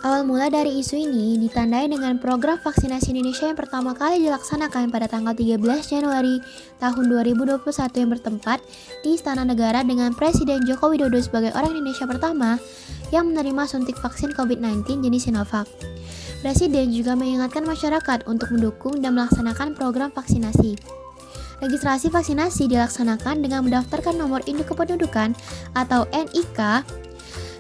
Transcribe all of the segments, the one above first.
Awal mula dari isu ini ditandai dengan program vaksinasi Indonesia yang pertama kali dilaksanakan pada tanggal 13 Januari tahun 2021 yang bertempat di Istana Negara dengan Presiden Joko Widodo sebagai orang Indonesia pertama yang menerima suntik vaksin COVID-19 jenis Sinovac. Presiden juga mengingatkan masyarakat untuk mendukung dan melaksanakan program vaksinasi. Registrasi vaksinasi dilaksanakan dengan mendaftarkan nomor induk kependudukan atau NIK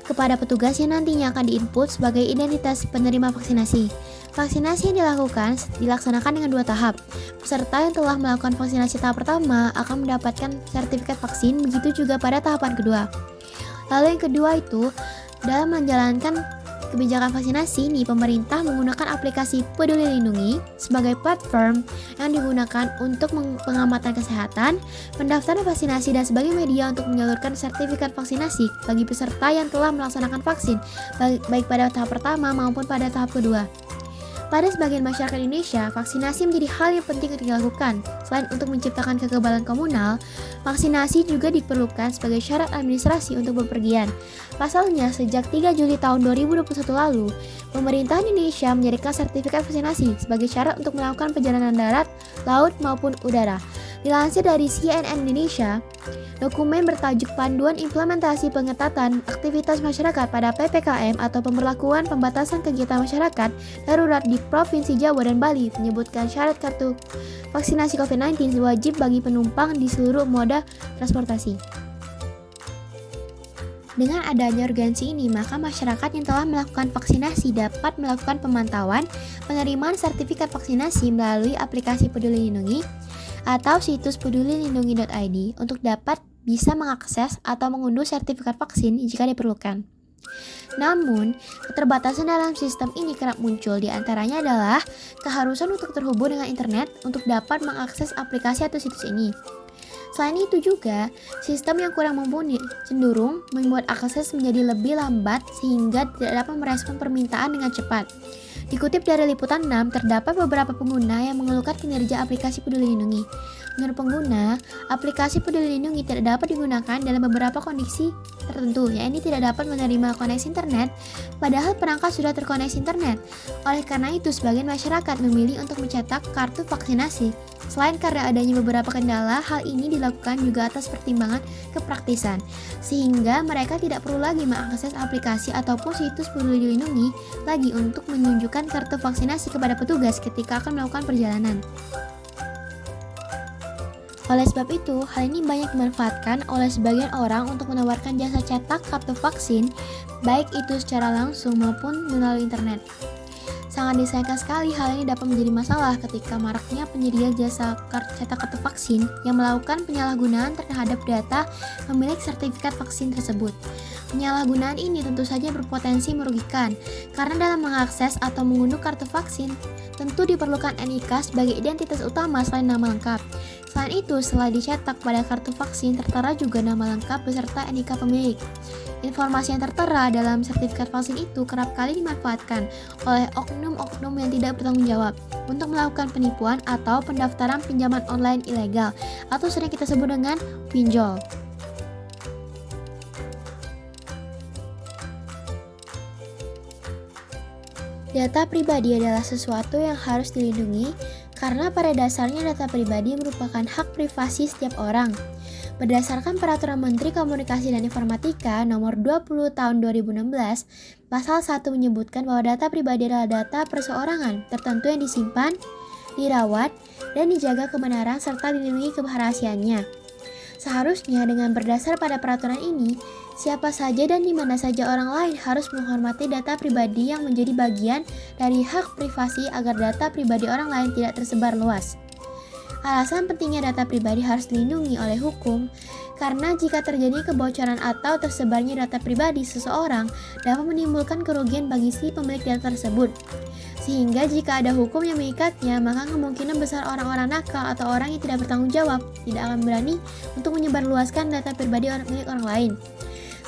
kepada petugas yang nantinya akan diinput sebagai identitas penerima vaksinasi. Vaksinasi yang dilaksanakan dengan 2 tahap. Peserta yang telah melakukan vaksinasi tahap pertama akan mendapatkan sertifikat vaksin, begitu juga pada tahapan kedua. Lalu yang kedua itu, dalam menjalankan kebijakan vaksinasi ini, pemerintah menggunakan aplikasi Peduli Lindungi sebagai platform yang digunakan untuk pengamatan kesehatan, pendaftaran vaksinasi, dan sebagai media untuk menyalurkan sertifikat vaksinasi bagi peserta yang telah melaksanakan vaksin, baik pada tahap pertama maupun pada tahap kedua. Pada sebagian masyarakat Indonesia, vaksinasi menjadi hal yang penting untuk dilakukan. Selain untuk menciptakan kekebalan komunal, vaksinasi juga diperlukan sebagai syarat administrasi untuk bepergian. Pasalnya, sejak 3 Juli tahun 2021 lalu, pemerintah Indonesia menjadikan sertifikat vaksinasi sebagai syarat untuk melakukan perjalanan darat, laut, maupun udara. Dilansir dari CNN Indonesia, dokumen bertajuk Panduan Implementasi Pengetatan Aktivitas Masyarakat pada PPKM atau Pemberlakuan Pembatasan Kegiatan Masyarakat Darurat di Provinsi Jawa dan Bali menyebutkan syarat kartu vaksinasi COVID-19 wajib bagi penumpang di seluruh moda transportasi. Dengan adanya urgensi ini, maka masyarakat yang telah melakukan vaksinasi dapat melakukan pemantauan penerimaan sertifikat vaksinasi melalui aplikasi Peduli Lindungi atau situs pedulilindungi.id untuk dapat bisa mengakses atau mengunduh sertifikat vaksin jika diperlukan. Namun, keterbatasan dalam sistem ini kerap muncul, di antaranya adalah keharusan untuk terhubung dengan internet untuk dapat mengakses aplikasi atau situs ini. Selain itu juga, sistem yang kurang mumpuni cenderung membuat akses menjadi lebih lambat sehingga tidak dapat merespon permintaan dengan cepat. Dikutip dari Liputan 6, terdapat beberapa pengguna yang mengeluhkan kinerja aplikasi Peduli Lindungi. Menurut pengguna, aplikasi Peduli Lindungi tidak dapat digunakan dalam beberapa kondisi tertentu, yaitu tidak dapat menerima koneksi internet, padahal perangkat sudah terkoneksi internet. Oleh karena itu, sebagian masyarakat memilih untuk mencetak kartu vaksinasi. Selain karena adanya beberapa kendala, hal ini dilakukan juga atas pertimbangan kepraktisan, sehingga mereka tidak perlu lagi mengakses aplikasi ataupun situs Peduli Lindungi lagi untuk menunjukkan kartu vaksinasi kepada petugas ketika akan melakukan perjalanan. Oleh sebab itu, hal ini banyak dimanfaatkan oleh sebagian orang untuk menawarkan jasa cetak kartu vaksin, baik itu secara langsung maupun melalui internet. Sangat disayangkan sekali hal ini dapat menjadi masalah ketika maraknya penyedia jasa cetak kartu vaksin yang melakukan penyalahgunaan terhadap data pemilik sertifikat vaksin tersebut. Penyalahgunaan ini tentu saja berpotensi merugikan, karena dalam mengakses atau mengunduh kartu vaksin, tentu diperlukan NIK sebagai identitas utama selain nama lengkap. Selain itu, setelah dicetak pada kartu vaksin, tertera juga nama lengkap beserta NIK pemilik. Informasi yang tertera dalam sertifikat vaksin itu kerap kali dimanfaatkan oleh oknum-oknum yang tidak bertanggung jawab untuk melakukan penipuan atau pendaftaran pinjaman online ilegal atau sering kita sebut dengan pinjol. Data pribadi adalah sesuatu yang harus dilindungi karena pada dasarnya data pribadi merupakan hak privasi setiap orang. Berdasarkan Peraturan Menteri Komunikasi dan Informatika Nomor 20 Tahun 2016, Pasal 1 menyebutkan bahwa data pribadi adalah data perseorangan tertentu yang disimpan, dirawat, dan dijaga kebenaran serta dilindungi kerahasiaannya. Seharusnya dengan berdasar pada peraturan ini, siapa saja dan di mana saja orang lain harus menghormati data pribadi yang menjadi bagian dari hak privasi agar data pribadi orang lain tidak tersebar luas. Alasan pentingnya data pribadi harus dilindungi oleh hukum, karena jika terjadi kebocoran atau tersebarnya data pribadi seseorang dapat menimbulkan kerugian bagi si pemilik data tersebut. Sehingga jika ada hukum yang mengikatnya, maka kemungkinan besar orang-orang nakal atau orang yang tidak bertanggung jawab tidak akan berani untuk menyebarluaskan data pribadi milik orang lain.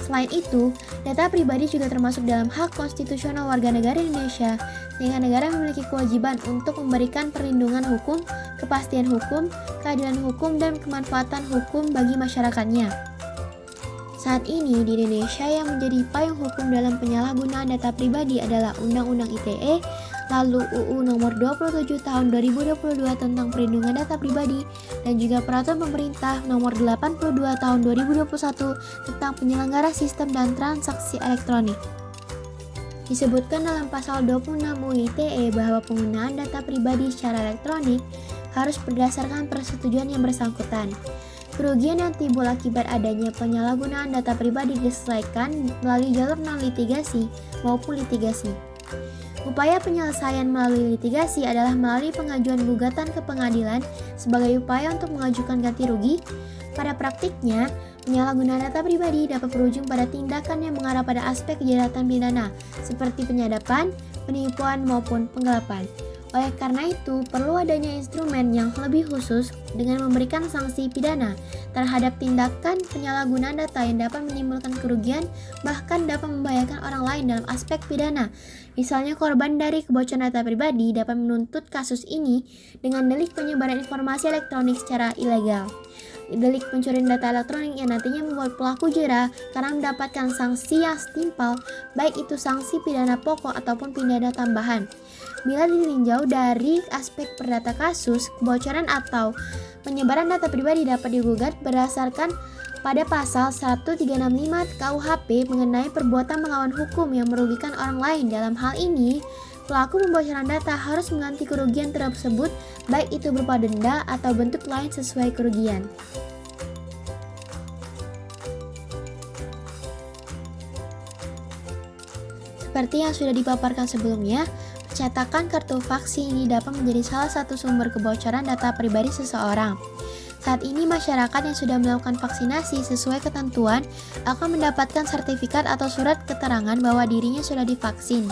Selain itu, data pribadi juga termasuk dalam hak konstitusional warga negara Indonesia, sehingga negara memiliki kewajiban untuk memberikan perlindungan hukum, kepastian hukum, keadilan hukum, dan kemanfaatan hukum bagi masyarakatnya. Saat ini di Indonesia yang menjadi payung hukum dalam penyalahgunaan data pribadi adalah Undang-Undang ITE, lalu UU Nomor 27 Tahun 2022 tentang Perlindungan Data Pribadi, dan juga Peraturan Pemerintah Nomor 82 Tahun 2021 tentang Penyelenggara Sistem dan Transaksi Elektronik. Disebutkan dalam pasal 26 UU ITE bahwa penggunaan data pribadi secara elektronik harus berdasarkan persetujuan yang bersangkutan. Kerugian yang timbul akibat adanya penyalahgunaan data pribadi diselesaikan melalui jalur non-litigasi maupun litigasi. Upaya penyelesaian melalui litigasi adalah melalui pengajuan gugatan ke pengadilan sebagai upaya untuk mengajukan ganti rugi. Pada praktiknya, penyalahgunaan data pribadi dapat berujung pada tindakan yang mengarah pada aspek kejahatan pidana, seperti penyadapan, penipuan, maupun penggelapan. Oleh karena itu, perlu adanya instrumen yang lebih khusus dengan memberikan sanksi pidana terhadap tindakan penyalahgunaan data yang dapat menimbulkan kerugian, bahkan dapat membahayakan orang lain dalam aspek pidana. Misalnya, korban dari kebocoran data pribadi dapat menuntut kasus ini dengan delik penyebaran informasi elektronik secara ilegal. Delik pencurian data elektronik yang nantinya membuat pelaku jera karena mendapatkan sanksi yang setimpal, baik itu sanksi pidana pokok ataupun pidana tambahan. Bila ditinjau dari aspek perdata kasus, kebocoran atau penyebaran data pribadi dapat digugat berdasarkan pada pasal 1365 KUHP mengenai perbuatan melawan hukum yang merugikan orang lain. Dalam hal ini, pelaku pembocoran data harus mengganti kerugian tersebut, baik itu berupa denda atau bentuk lain sesuai kerugian. Seperti yang sudah dipaparkan sebelumnya, pencetakan kartu vaksin ini dapat menjadi salah satu sumber kebocoran data pribadi seseorang. Saat ini masyarakat yang sudah melakukan vaksinasi sesuai ketentuan akan mendapatkan sertifikat atau surat keterangan bahwa dirinya sudah divaksin.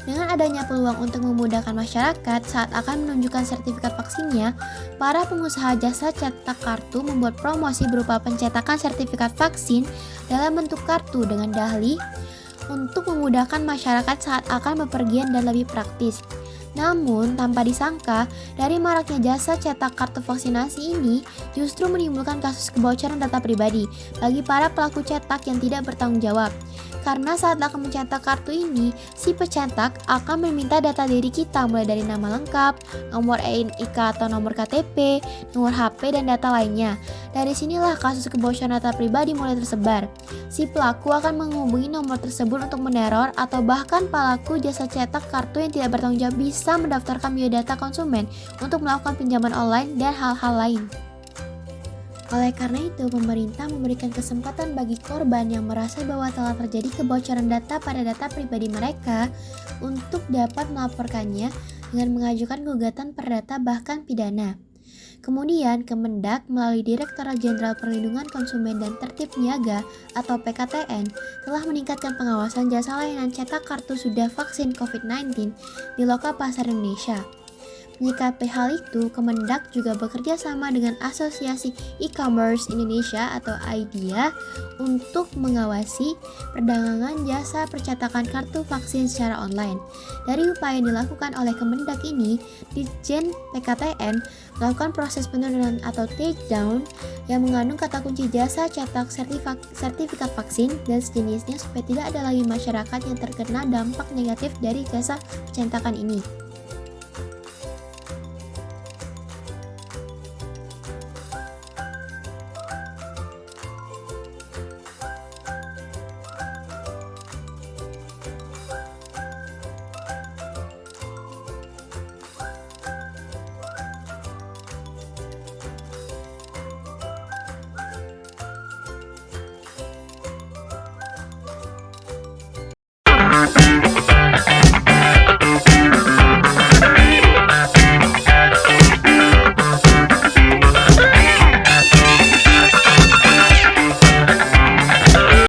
Dengan adanya peluang untuk memudahkan masyarakat saat akan menunjukkan sertifikat vaksinnya, para pengusaha jasa cetak kartu membuat promosi berupa pencetakan sertifikat vaksin dalam bentuk kartu dengan dalih untuk memudahkan masyarakat saat akan bepergian dan lebih praktis. Namun, tanpa disangka, dari maraknya jasa cetak kartu vaksinasi ini justru menimbulkan kasus kebocoran data pribadi bagi para pelaku cetak yang tidak bertanggung jawab. Karena saat akan mencetak kartu ini, si pencetak akan meminta data diri kita mulai dari nama lengkap, nomor NIK atau nomor KTP, nomor HP, dan data lainnya. Dari sinilah kasus kebocoran data pribadi mulai tersebar. Si pelaku akan menghubungi nomor tersebut untuk meneror atau bahkan pelaku jasa cetak kartu yang tidak bertanggung jawab bisa mendaftarkan biodata konsumen untuk melakukan pinjaman online dan hal-hal lain. Oleh karena itu, pemerintah memberikan kesempatan bagi korban yang merasa bahwa telah terjadi kebocoran data pada data pribadi mereka untuk dapat melaporkannya dengan mengajukan gugatan perdata bahkan pidana. Kemudian, Kemendak melalui Direktorat Jenderal Perlindungan Konsumen dan Tertib Niaga atau PKTN telah meningkatkan pengawasan jasa layanan cetak kartu sudah vaksin COVID-19 di lokal pasar Indonesia. Menyikapi hal itu, Kemendak juga bekerja sama dengan Asosiasi E-commerce Indonesia atau AIDIA untuk mengawasi perdagangan jasa percetakan kartu vaksin secara online. Dari upaya yang dilakukan oleh Kemendak ini, Ditjen PKTN melakukan proses penurunan atau takedown yang mengandung kata kunci jasa cetak sertifikat vaksin dan sejenisnya supaya tidak ada lagi masyarakat yang terkena dampak negatif dari jasa percetakan ini.